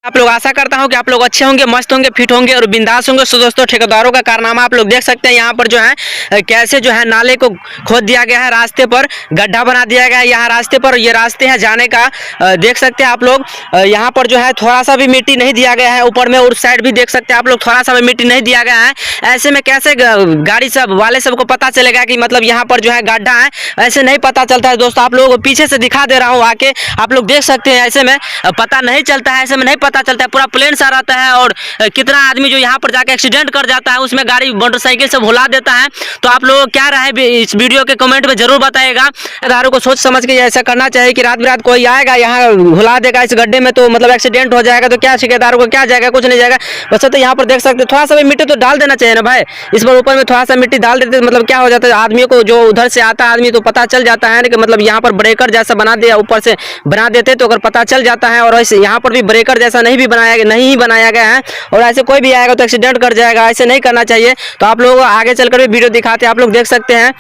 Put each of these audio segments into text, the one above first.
आप लोग आशा करता हूं कि आप लोग अच्छे होंगे, मस्त होंगे, फिट होंगे और बिंदास होंगे। सो दोस्तों, ठेकेदारों का कारनामा आप लोग देख सकते हैं। यहाँ पर जो है कैसे जो है नाले को खोद दिया गया है, रास्ते पर गड्ढा बना दिया गया है। यहाँ रास्ते पर ये रास्ते हैं जाने का, देख सकते हैं आप लोग। यहाँ पर जो है थोड़ा सा भी मिट्टी नहीं दिया गया है ऊपर में, और साइड भी देख सकते हैं आप लोग, थोड़ा सा भी मिट्टी नहीं दिया गया है। ऐसे में कैसे गाड़ी सब वाले सबको पता चलेगा कि मतलब यहाँ पर जो है गड्ढा है? ऐसे नहीं पता चलता है दोस्तों। आप लोगों को पीछे से दिखा दे रहा हूँ आके, आप लोग देख सकते हैं। ऐसे में पता नहीं चलता है, ऐसे में नहीं पता चलता है, पूरा प्लेन सा रहता है। और कितना आदमी जो यहाँ पर जाके एक्सीडेंट कर जाता है, उसमें गाड़ी मोटरसाइकिल से भुला देता है। तो आप लोग क्या राय इस वीडियो के कमेंट में जरूर बताइएगा। ठेकेदारों को सोच समझ के ऐसा करना चाहिए कि रात बिरात कोई आएगा यहाँ भुला देगा इस गड्ढे में, तो मतलब एक्सीडेंट हो जाएगा। तो क्या ठेकेदारों को क्या जाएगा? कुछ नहीं जाएगा। वैसे तो यहाँ पर देख सकते थोड़ा सा भी मिट्टी तो डाल देना चाहिए ना भाई। इस पर ऊपर में थोड़ा सा मिट्टी डाल देते मतलब क्या हो जाता है, आदमियों को जो उधर से आता है आदमी तो पता चल जाता है कि मतलब यहाँ पर ब्रेकर जैसा बना दिया, ऊपर से बना देते तो अगर पता चल जाता है। और ऐसे यहाँ पर भी ब्रेकर जैसा नहीं बनाया गया है, और ऐसे कोई भी आएगा तो एक्सीडेंट कर जाएगा। ऐसे नहीं करना चाहिए। तो आप लोग आगे चलकर भी वीडियो दिखाते हैं, आप लोग देख सकते हैं।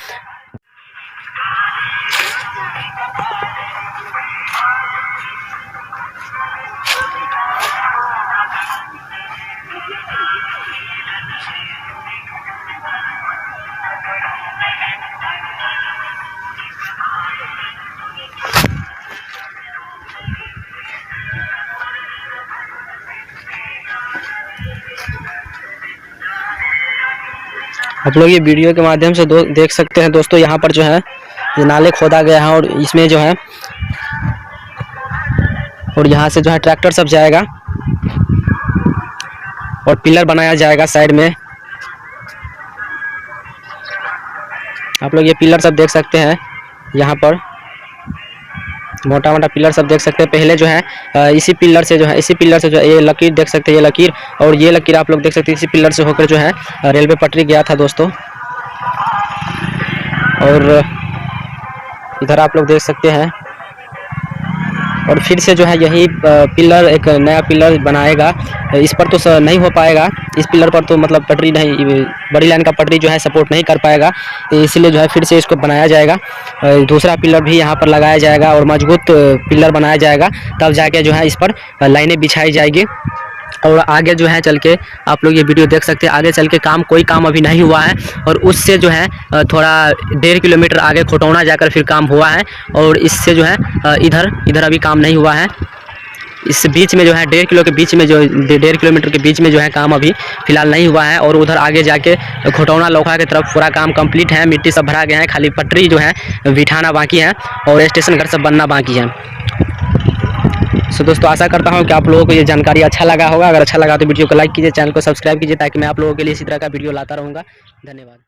आप लोग ये वीडियो के माध्यम से देख सकते हैं दोस्तों। यहाँ पर जो है ये नाले खोदा गया है, और इसमें जो है और यहाँ से जो है ट्रैक्टर सब जाएगा और पिलर बनाया जाएगा साइड में। आप लोग ये पिलर सब देख सकते हैं, यहाँ पर मोटा मोटा पिलर सब देख सकते हैं। पहले जो है इसी पिलर से जो है ये लकीर देख सकते हैं, ये लकीर और ये लकीर आप लोग देख सकते हैं। इसी पिलर से होकर जो है रेलवे पटरी गया था दोस्तों। और इधर आप लोग देख सकते हैं, और फिर से जो है यही पिलर एक नया पिलर बनाएगा। इस पर तो नहीं हो पाएगा, इस पिलर पर तो मतलब पटरी नहीं, बड़ी लाइन का पटरी जो है सपोर्ट नहीं कर पाएगा, तो इसलिए जो है फिर से इसको बनाया जाएगा। दूसरा पिलर भी यहाँ पर लगाया जाएगा और मजबूत पिलर बनाया जाएगा, तब जाके जो है इस पर लाइनें बिछाई जाएगी। और आगे जो है चल के आप लोग ये वीडियो देख सकते हैं। आगे चल के कोई काम अभी नहीं हुआ है, और उससे जो है थोड़ा 1.5 किलोमीटर आगे खोटौना जाकर फिर काम हुआ है। और इससे जो है इधर अभी काम नहीं हुआ है। इस बीच में जो है 1.5 किलोमीटर के बीच में जो है काम अभी फिलहाल नहीं हुआ है। और उधर आगे जाके खोटौना लौका की तरफ पूरा काम कंप्लीट है, मिट्टी सब भरा गया है, खाली पटरी जो है बिठाना बाकी है और स्टेशन घर सब बनना बाकी है। सो दोस्तों, आशा करता हूं कि आप लोगों को ये जानकारी अच्छा लगा होगा। अगर अच्छा लगा तो वीडियो को लाइक कीजिए, चैनल को सब्सक्राइब कीजिए, ताकि मैं आप लोगों के लिए इसी तरह का वीडियो लाता रहूँगा। धन्यवाद।